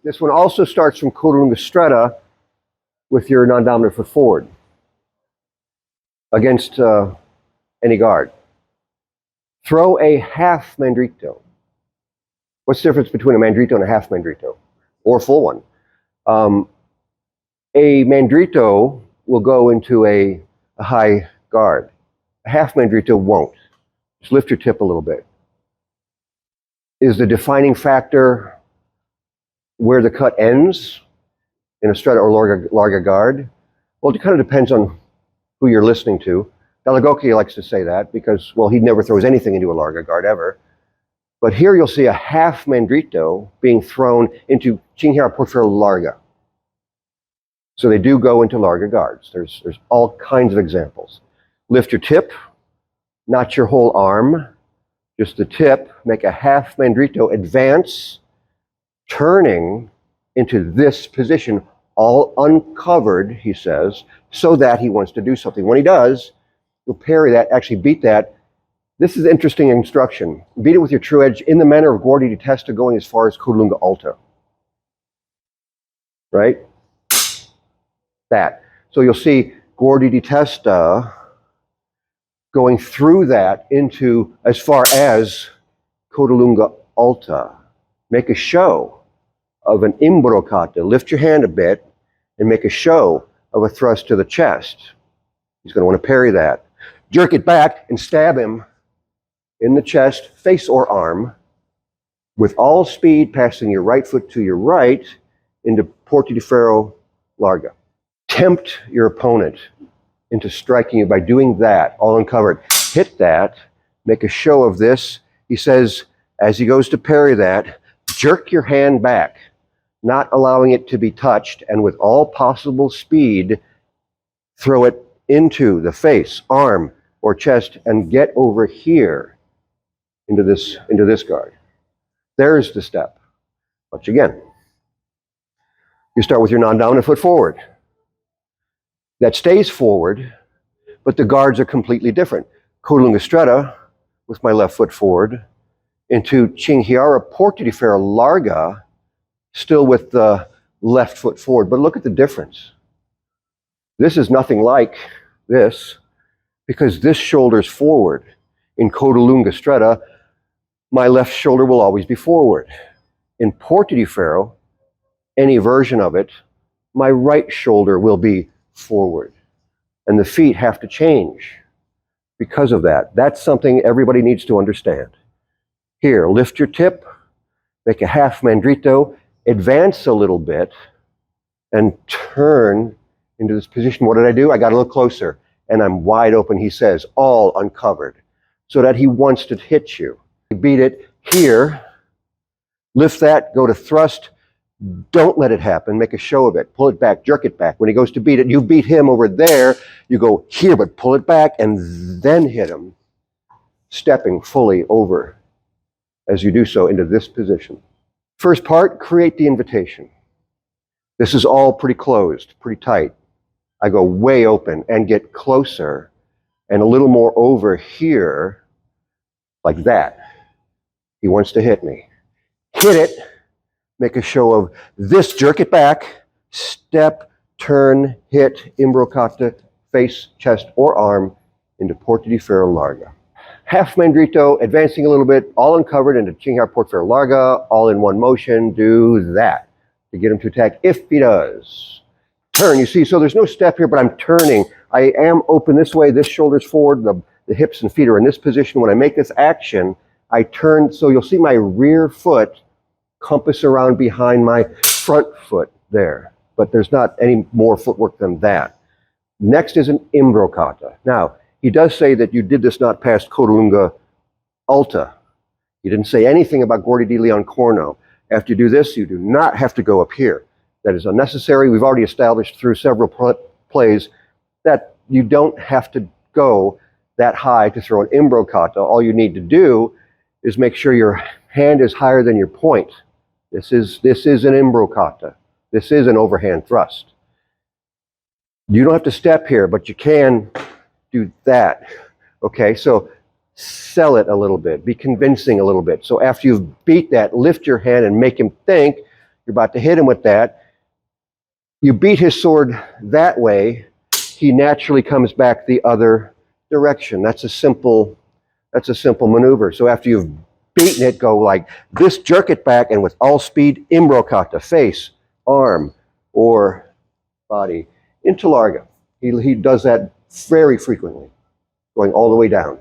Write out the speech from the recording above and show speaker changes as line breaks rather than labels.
This one also starts from coda lunga stretta with your non-dominant foot forward against any guard. Throw a half mandrito. What's the difference between a mandrito and a half mandrito? Or a full one? A mandrito will go into a high guard. A half mandrito won't. Just lift your tip a little bit. Is the defining factor where the cut ends in a stretta or larga guard? Well, it kind of depends on who you're listening to. Dall'agocchie likes to say that because, well, he never throws anything into a larga guard ever. But here you'll see a half mandrito being thrown into cinghia portfolio larga. So they do go into larga guards. There's all kinds of examples. Lift your tip, not your whole arm, just the tip. Make a half mandrito, advance, turning into this position, all uncovered, he says, so that he wants to do something. When he does, you'll parry that, actually beat that. This is interesting instruction. Beat it with your true edge in the manner of guardia di testa, going as far as coda lunga alta. Right? That. So you'll see guardia di testa going through that into as far as coda lunga alta. Make a show of an imbroccata. Lift your hand a bit and make a show of a thrust to the chest. He's going to want to parry that. Jerk it back and stab him in the chest, face or arm, with all speed, passing your right foot to your right into porti di ferro larga. Tempt your opponent into striking you by doing that, all uncovered. Hit that, make a show of this. He says, as he goes to parry that, jerk your hand back, not allowing it to be touched, and with all possible speed, throw it into the face, arm, or chest, and get over here into this guard. There's the step. Watch again. You start with your non-dominant foot forward. That stays forward, but the guards are completely different. Coda lunga stretta with my left foot forward into cinghia porti di ferro larga, still with the left foot forward. But look at the difference. This is nothing like this because this shoulder's forward. In coda lunga stretta, my left shoulder will always be forward. In porti di ferro, any version of it, my right shoulder will be forward. And the feet have to change because of that. That's something everybody needs to understand. Here, lift your tip, make a half mandrito, advance a little bit, and turn into this position. What did I do? I got a little closer, and I'm wide open, he says, all uncovered, so that he wants to hit you. Beat it here, lift that, go to thrust, don't let it happen, make a show of it, pull it back, jerk it back. When he goes to beat it, you beat him over there, you go here, but pull it back and then hit him, stepping fully over as you do so into this position. First part, create the invitation. This is all pretty closed, pretty tight. I go way open and get closer and a little more over here, like that. He wants to hit me. Hit it, make a show of this, jerk it back, step, turn, hit, imbroccata, face, chest, or arm into porti di ferro larga. Half mandrito, advancing a little bit, all uncovered into cinghia porti ferro larga, all in one motion. Do that to get him to attack if he does. Turn, you see, so there's no step here, but I'm turning. I am open this way, this shoulder's forward, the hips and feet are in this position. When I make this action, I turn, so you'll see my rear foot compass around behind my front foot there, but there's not any more footwork than that. Next is an imbroccata. Now, he does say that you did this not past coda lunga alta. He didn't say anything about guardia di leon corno. After you do this, you do not have to go up here. That is unnecessary. We've already established through several plays that you don't have to go that high to throw an imbroccata. All you need to do is make sure your hand is higher than your point. This is an imbroccata. This is an overhand thrust. You don't have to step here, but you can do that. Okay, so sell it a little bit. Be convincing a little bit. So after you've beat that, lift your hand and make him think you're about to hit him with that, you beat his sword that way, he naturally comes back the other direction. That's a simple maneuver. So after you've beaten it, go like this, jerk it back, and with all speed, imbrocata, face, arm, or body, into larga. He does that very frequently, going all the way down.